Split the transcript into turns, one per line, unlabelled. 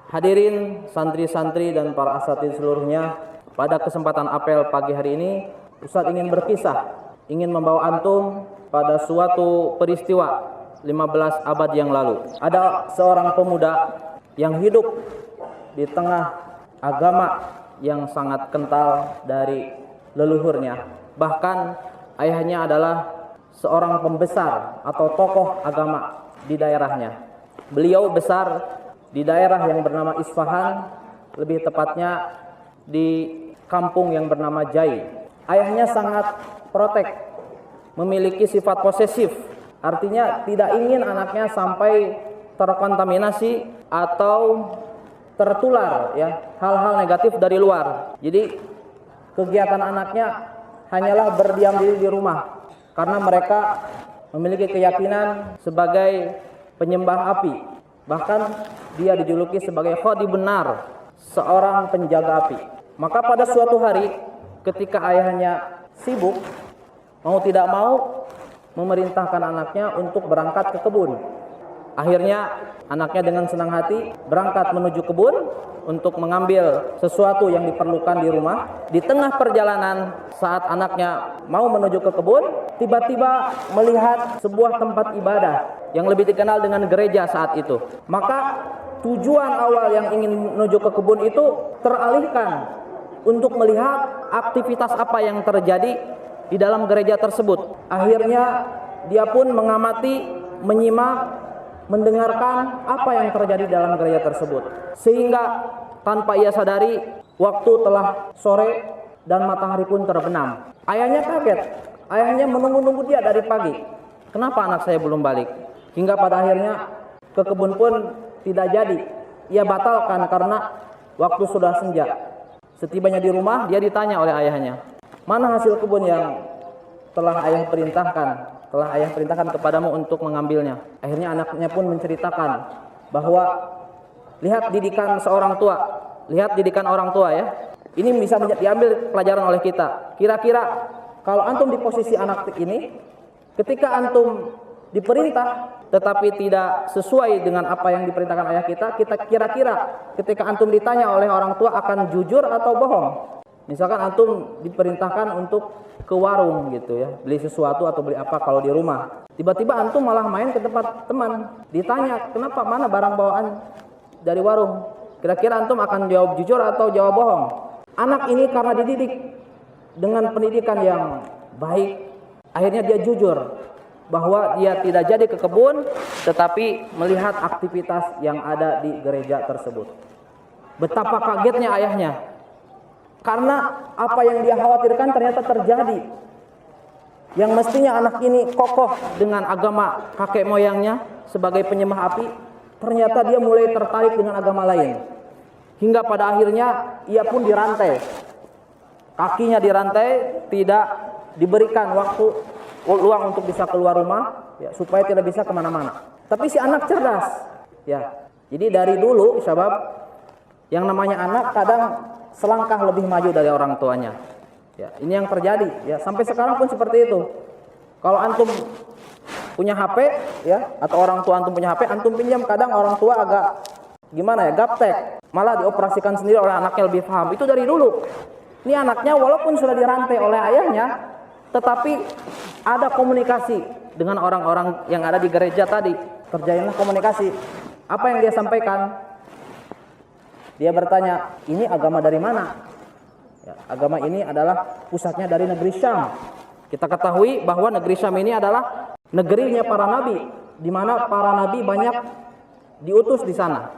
Hadirin santri-santri dan para asatidz seluruhnya, pada kesempatan apel pagi hari ini, Ustadz ingin berkisah, ingin membawa antum pada suatu peristiwa 15 abad yang lalu. Ada seorang pemuda yang hidup di tengah agama yang sangat kental dari leluhurnya. Bahkan ayahnya adalah seorang pembesar atau tokoh agama di daerahnya. Beliau besar di daerah yang bernama Isfahan, lebih tepatnya di kampung yang bernama Jai. Ayahnya sangat protek, memiliki sifat posesif, artinya tidak ingin anaknya sampai terkontaminasi atau tertular hal-hal negatif dari luar. Jadi kegiatan anaknya hanyalah berdiam diri di rumah, karena mereka memiliki keyakinan sebagai penyembah api. Bahkan dia dijuluki sebagai khadibun nar, seorang penjaga api. Maka pada suatu hari ketika ayahnya sibuk, mau tidak mau memerintahkan anaknya untuk berangkat ke kebun. Akhirnya anaknya dengan senang hati berangkat menuju kebun untuk mengambil sesuatu yang diperlukan di rumah. Di tengah perjalanan saat anaknya mau menuju ke kebun, tiba-tiba melihat sebuah tempat ibadah yang lebih dikenal dengan gereja saat itu. Maka tujuan awal yang ingin menuju ke kebun itu teralihkan untuk melihat aktivitas apa yang terjadi di dalam gereja tersebut. Akhirnya dia pun mengamati, menyimak, mendengarkan apa yang terjadi dalam gereja tersebut. Sehingga tanpa ia sadari, waktu telah sore dan matahari pun terbenam. Ayahnya kaget. Ayahnya menunggu-nunggu dia dari pagi. Kenapa anak saya belum balik? Hingga pada akhirnya ke kebun pun tidak jadi. Ia batalkan karena waktu sudah senja. Setibanya di rumah, dia ditanya oleh ayahnya, mana hasil kebun yang telah ayah perintahkan kepadamu untuk mengambilnya. Akhirnya anaknya pun menceritakan bahwa lihat didikan seorang tua, lihat didikan orang tua ya. Ini bisa diambil pelajaran oleh kita. Kira-kira kalau antum di posisi anak ini, ketika antum diperintah tetapi tidak sesuai dengan apa yang diperintahkan ayah kita kira-kira ketika antum ditanya oleh orang tua akan jujur atau bohong? Misalkan antum diperintahkan untuk ke warung gitu ya, beli sesuatu atau beli apa kalau di rumah. Tiba-tiba antum malah main ke tempat teman, ditanya, "Kenapa? Mana barang bawaan dari warung?" Kira-kira antum akan jawab jujur atau jawab bohong? Anak ini karena dididik dengan pendidikan yang baik, akhirnya dia jujur bahwa dia tidak jadi ke kebun tetapi melihat aktivitas yang ada di gereja tersebut. Betapa kagetnya ayahnya, karena apa yang dia khawatirkan ternyata terjadi. Yang mestinya anak ini kokoh dengan agama kakek moyangnya sebagai penyembah api, ternyata dia mulai tertarik dengan agama lain. Hingga pada akhirnya ia pun dirantai. Kakinya dirantai, tidak diberikan waktu luang untuk bisa keluar rumah ya, supaya tidak bisa kemana-mana. Tapi si anak cerdas ya. Jadi dari dulu syabab, yang namanya anak kadang selangkah lebih maju dari orang tuanya. Ya, ini yang terjadi ya, sampai sekarang pun seperti itu. Kalau antum punya HP ya, atau orang tua antum punya HP, antum pinjam, kadang orang tua agak gimana ya, gaptek, malah dioperasikan sendiri oleh anaknya lebih paham. Itu dari dulu. Ini anaknya walaupun sudah dirantai oleh ayahnya, tetapi ada komunikasi dengan orang-orang yang ada di gereja tadi. Terjalinlah komunikasi. Apa yang dia sampaikan? Dia bertanya, ini agama dari mana? Ya, agama ini adalah pusatnya dari negeri Syam. Kita ketahui bahwa negeri Syam ini adalah negerinya para nabi, di mana para nabi banyak diutus di sana.